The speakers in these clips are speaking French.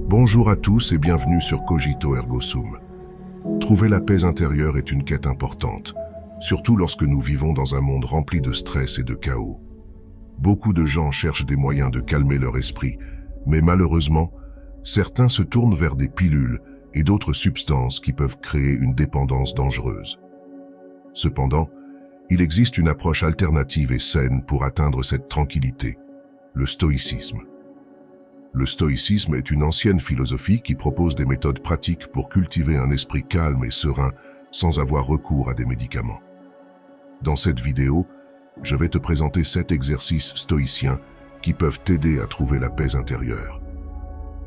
Bonjour à tous et bienvenue sur Cogito Ergo Sum. Trouver la paix intérieure est une quête importante, surtout lorsque nous vivons dans un monde rempli de stress et de chaos. Beaucoup de gens cherchent des moyens de calmer leur esprit, mais malheureusement, certains se tournent vers des pilules et d'autres substances qui peuvent créer une dépendance dangereuse. Cependant, il existe une approche alternative et saine pour atteindre cette tranquillité, le stoïcisme. Le stoïcisme est une ancienne philosophie qui propose des méthodes pratiques pour cultiver un esprit calme et serein sans avoir recours à des médicaments. Dans cette vidéo, je vais te présenter 7 exercices stoïciens qui peuvent t'aider à trouver la paix intérieure.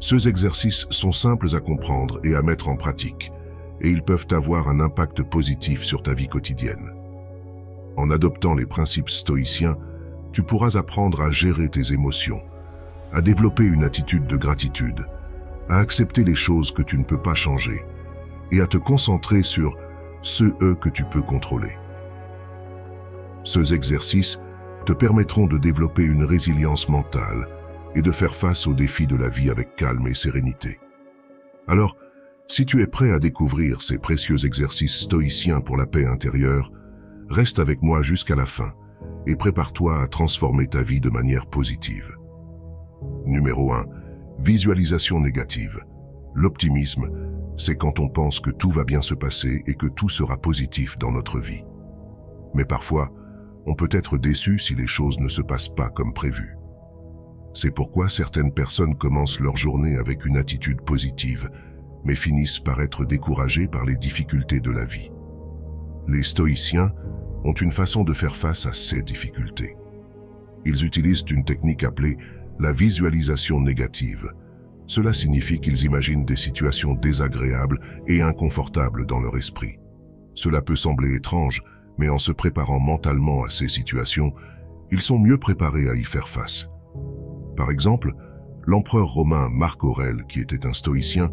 Ces exercices sont simples à comprendre et à mettre en pratique, et ils peuvent avoir un impact positif sur ta vie quotidienne. En adoptant les principes stoïciens, tu pourras apprendre à gérer tes émotions, à développer une attitude de gratitude, à accepter les choses que tu ne peux pas changer et à te concentrer sur ceux que tu peux contrôler. Ces exercices te permettront de développer une résilience mentale et de faire face aux défis de la vie avec calme et sérénité. Alors, si tu es prêt à découvrir ces précieux exercices stoïciens pour la paix intérieure, reste avec moi jusqu'à la fin et prépare-toi à transformer ta vie de manière positive. Numéro 1. Visualisation négative. L'optimisme, c'est quand on pense que tout va bien se passer et que tout sera positif dans notre vie. Mais parfois, on peut être déçu si les choses ne se passent pas comme prévu. C'est pourquoi certaines personnes commencent leur journée avec une attitude positive, mais finissent par être découragées par les difficultés de la vie. Les stoïciens ont une façon de faire face à ces difficultés. Ils utilisent une technique appelée la visualisation négative. Cela signifie qu'ils imaginent des situations désagréables et inconfortables dans leur esprit. Cela peut sembler étrange, mais en se préparant mentalement à ces situations, ils sont mieux préparés à y faire face. Par exemple, l'empereur romain Marc Aurèle, qui était un stoïcien,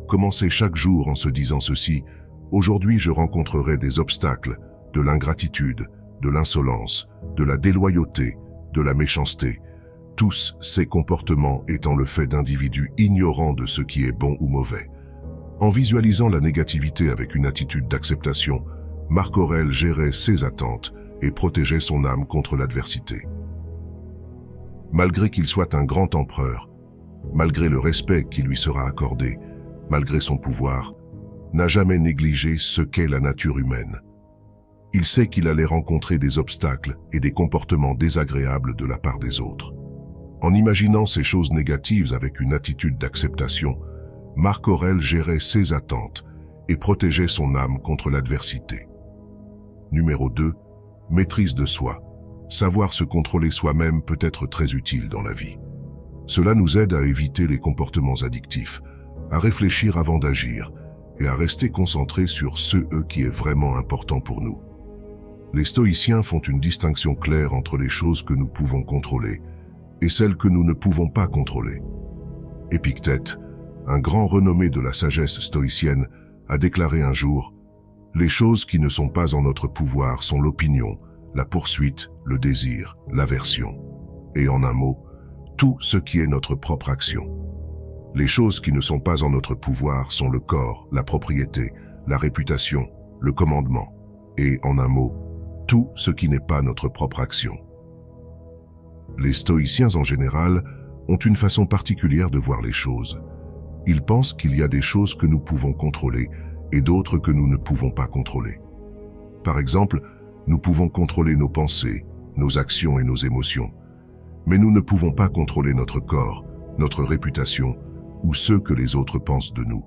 commençait chaque jour en se disant ceci: « Aujourd'hui je rencontrerai des obstacles, de l'ingratitude, de l'insolence, de la déloyauté, de la méchanceté, tous ces comportements étant le fait d'individus ignorants de ce qui est bon ou mauvais. » En visualisant la négativité avec une attitude d'acceptation, Marc Aurèle gérait ses attentes et protégeait son âme contre l'adversité. Malgré qu'il soit un grand empereur, malgré le respect qui lui sera accordé, malgré son pouvoir, n'a jamais négligé ce qu'est la nature humaine. Il sait qu'il allait rencontrer des obstacles et des comportements désagréables de la part des autres. En imaginant ces choses négatives avec une attitude d'acceptation, Marc Aurèle gérait ses attentes et protégeait son âme contre l'adversité. Numéro 2. Maîtrise de soi. Savoir se contrôler soi-même peut être très utile dans la vie. Cela nous aide à éviter les comportements addictifs, à réfléchir avant d'agir et à rester concentrés sur ce qui est vraiment important pour nous. Les stoïciens font une distinction claire entre les choses que nous pouvons contrôler et celles que nous ne pouvons pas contrôler. Épictète, un grand renommé de la sagesse stoïcienne, a déclaré un jour: « Les choses qui ne sont pas en notre pouvoir sont l'opinion, la poursuite, le désir, l'aversion, et en un mot, tout ce qui est notre propre action. Les choses qui ne sont pas en notre pouvoir sont le corps, la propriété, la réputation, le commandement, et en un mot, tout ce qui n'est pas notre propre action. » Les stoïciens en général ont une façon particulière de voir les choses. Ils pensent qu'il y a des choses que nous pouvons contrôler et d'autres que nous ne pouvons pas contrôler. Par exemple, nous pouvons contrôler nos pensées, nos actions et nos émotions, mais nous ne pouvons pas contrôler notre corps, notre réputation ou ce que les autres pensent de nous.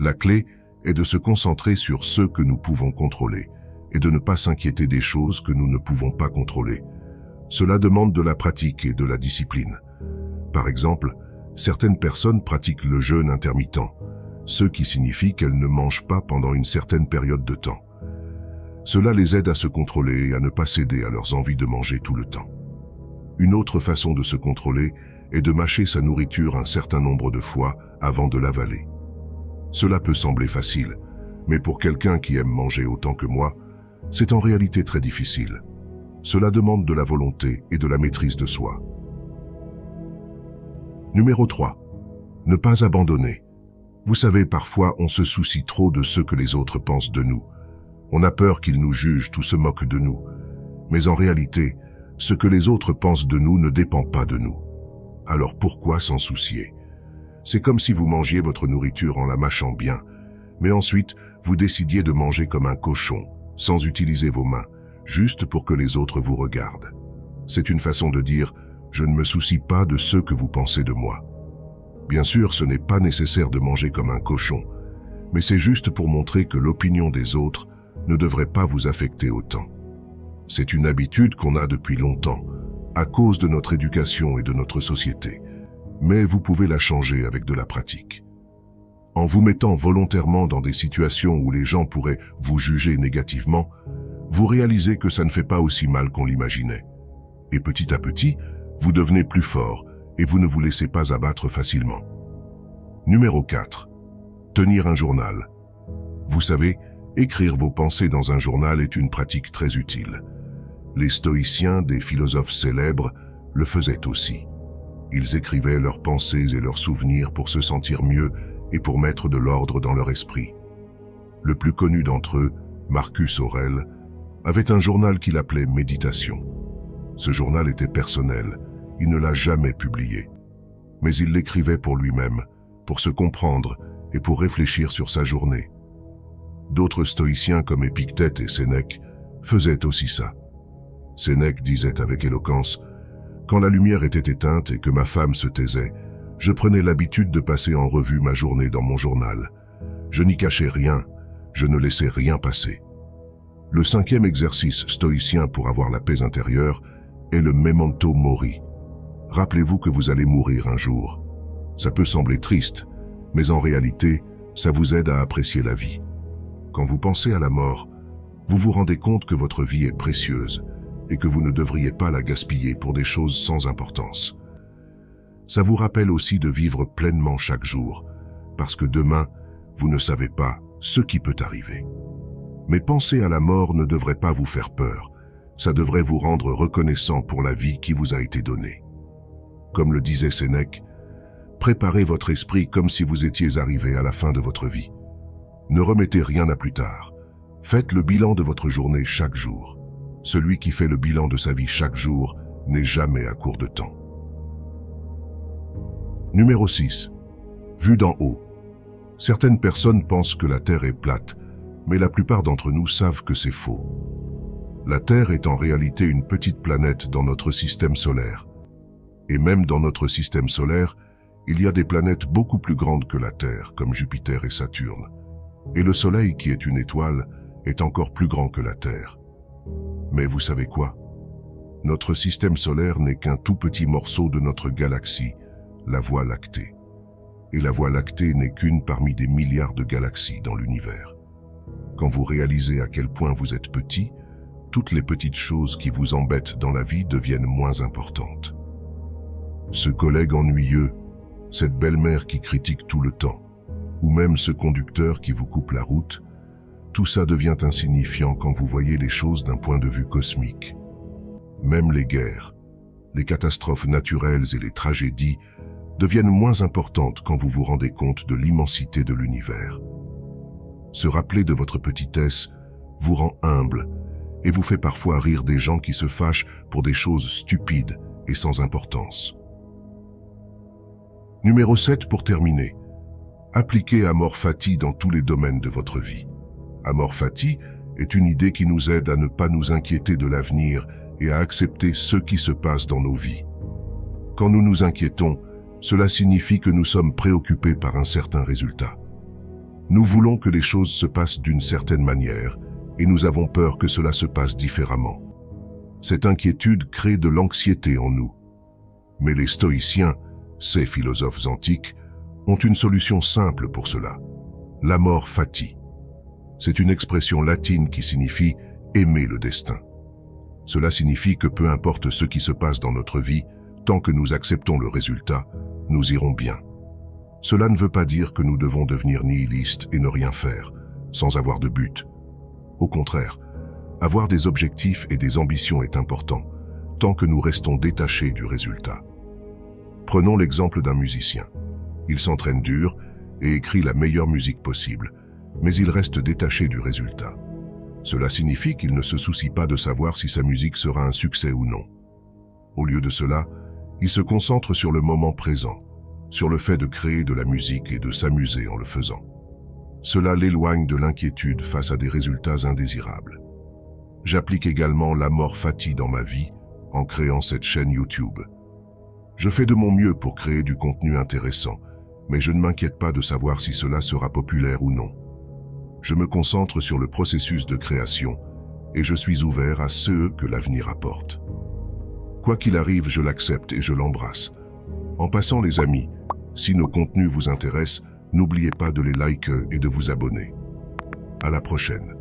La clé est de se concentrer sur ce que nous pouvons contrôler et de ne pas s'inquiéter des choses que nous ne pouvons pas contrôler. Cela demande de la pratique et de la discipline. Par exemple, certaines personnes pratiquent le jeûne intermittent, ce qui signifie qu'elles ne mangent pas pendant une certaine période de temps. Cela les aide à se contrôler et à ne pas céder à leurs envies de manger tout le temps. Une autre façon de se contrôler est de mâcher sa nourriture un certain nombre de fois avant de l'avaler. Cela peut sembler facile, mais pour quelqu'un qui aime manger autant que moi, c'est en réalité très difficile. Cela demande de la volonté et de la maîtrise de soi. Numéro 3. Ne pas abandonner. Vous savez, parfois on se soucie trop de ce que les autres pensent de nous. On a peur qu'ils nous jugent ou se moquent de nous. Mais en réalité, ce que les autres pensent de nous ne dépend pas de nous. Alors pourquoi s'en soucier? C'est comme si vous mangiez votre nourriture en la mâchant bien, mais ensuite vous décidiez de manger comme un cochon, sans utiliser vos mains, juste pour que les autres vous regardent. C'est une façon de dire « je ne me soucie pas de ce que vous pensez de moi ». Bien sûr, ce n'est pas nécessaire de manger comme un cochon, mais c'est juste pour montrer que l'opinion des autres ne devrait pas vous affecter autant. C'est une habitude qu'on a depuis longtemps, à cause de notre éducation et de notre société, mais vous pouvez la changer avec de la pratique. En vous mettant volontairement dans des situations où les gens pourraient vous juger négativement, vous réalisez que ça ne fait pas aussi mal qu'on l'imaginait. Et petit à petit, vous devenez plus fort et vous ne vous laissez pas abattre facilement. Numéro 4. Tenir un journal. Vous savez, écrire vos pensées dans un journal est une pratique très utile. Les stoïciens, des philosophes célèbres, le faisaient aussi. Ils écrivaient leurs pensées et leurs souvenirs pour se sentir mieux et pour mettre de l'ordre dans leur esprit. Le plus connu d'entre eux, Marcus Aurèle, avait un journal qu'il appelait Méditation. Ce journal était personnel, il ne l'a jamais publié. Mais il l'écrivait pour lui-même, pour se comprendre et pour réfléchir sur sa journée. D'autres stoïciens comme Épictète et Sénèque faisaient aussi ça. Sénèque disait avec éloquence « Quand la lumière était éteinte et que ma femme se taisait, je prenais l'habitude de passer en revue ma journée dans mon journal. Je n'y cachais rien, je ne laissais rien passer. » Le 5e exercice stoïcien pour avoir la paix intérieure est le memento mori. Rappelez-vous que vous allez mourir un jour. Ça peut sembler triste, mais en réalité, ça vous aide à apprécier la vie. Quand vous pensez à la mort, vous vous rendez compte que votre vie est précieuse et que vous ne devriez pas la gaspiller pour des choses sans importance. Ça vous rappelle aussi de vivre pleinement chaque jour, parce que demain, vous ne savez pas ce qui peut arriver. Mais penser à la mort ne devrait pas vous faire peur, ça devrait vous rendre reconnaissant pour la vie qui vous a été donnée. Comme le disait Sénèque, préparez votre esprit comme si vous étiez arrivé à la fin de votre vie. Ne remettez rien à plus tard. Faites le bilan de votre journée chaque jour. Celui qui fait le bilan de sa vie chaque jour n'est jamais à court de temps. Numéro 6. Vue d'en haut. Certaines personnes pensent que la Terre est plate, mais la plupart d'entre nous savent que c'est faux. La Terre est en réalité une petite planète dans notre système solaire. Et même dans notre système solaire, il y a des planètes beaucoup plus grandes que la Terre, comme Jupiter et Saturne. Et le Soleil, qui est une étoile, est encore plus grand que la Terre. Mais vous savez quoi? Notre système solaire n'est qu'un tout petit morceau de notre galaxie, la Voie lactée. Et la Voie lactée n'est qu'une parmi des milliards de galaxies dans l'univers. Quand vous réalisez à quel point vous êtes petit, toutes les petites choses qui vous embêtent dans la vie deviennent moins importantes. Ce collègue ennuyeux, cette belle-mère qui critique tout le temps, ou même ce conducteur qui vous coupe la route, tout ça devient insignifiant quand vous voyez les choses d'un point de vue cosmique. Même les guerres, les catastrophes naturelles et les tragédies deviennent moins importantes quand vous vous rendez compte de l'immensité de l'univers. Se rappeler de votre petitesse vous rend humble et vous fait parfois rire des gens qui se fâchent pour des choses stupides et sans importance. Numéro 7 pour terminer. Appliquez Amor Fati dans tous les domaines de votre vie. Amor Fati est une idée qui nous aide à ne pas nous inquiéter de l'avenir et à accepter ce qui se passe dans nos vies. Quand nous nous inquiétons, cela signifie que nous sommes préoccupés par un certain résultat. Nous voulons que les choses se passent d'une certaine manière et nous avons peur que cela se passe différemment. Cette inquiétude crée de l'anxiété en nous. Mais les stoïciens, ces philosophes antiques, ont une solution simple pour cela. L'amor fati. C'est une expression latine qui signifie « aimer le destin ». Cela signifie que peu importe ce qui se passe dans notre vie, tant que nous acceptons le résultat, nous irons bien. Cela ne veut pas dire que nous devons devenir nihilistes et ne rien faire, sans avoir de but. Au contraire, avoir des objectifs et des ambitions est important, tant que nous restons détachés du résultat. Prenons l'exemple d'un musicien. Il s'entraîne dur et écrit la meilleure musique possible, mais il reste détaché du résultat. Cela signifie qu'il ne se soucie pas de savoir si sa musique sera un succès ou non. Au lieu de cela, il se concentre sur le moment présent, sur le fait de créer de la musique et de s'amuser en le faisant. Cela l'éloigne de l'inquiétude face à des résultats indésirables. J'applique également l'amor fati dans ma vie en créant cette chaîne YouTube. Je fais de mon mieux pour créer du contenu intéressant, mais je ne m'inquiète pas de savoir si cela sera populaire ou non. Je me concentre sur le processus de création et je suis ouvert à ce que l'avenir apporte. Quoi qu'il arrive, je l'accepte et je l'embrasse. En passant les amis, si nos contenus vous intéressent, n'oubliez pas de les liker et de vous abonner. À la prochaine.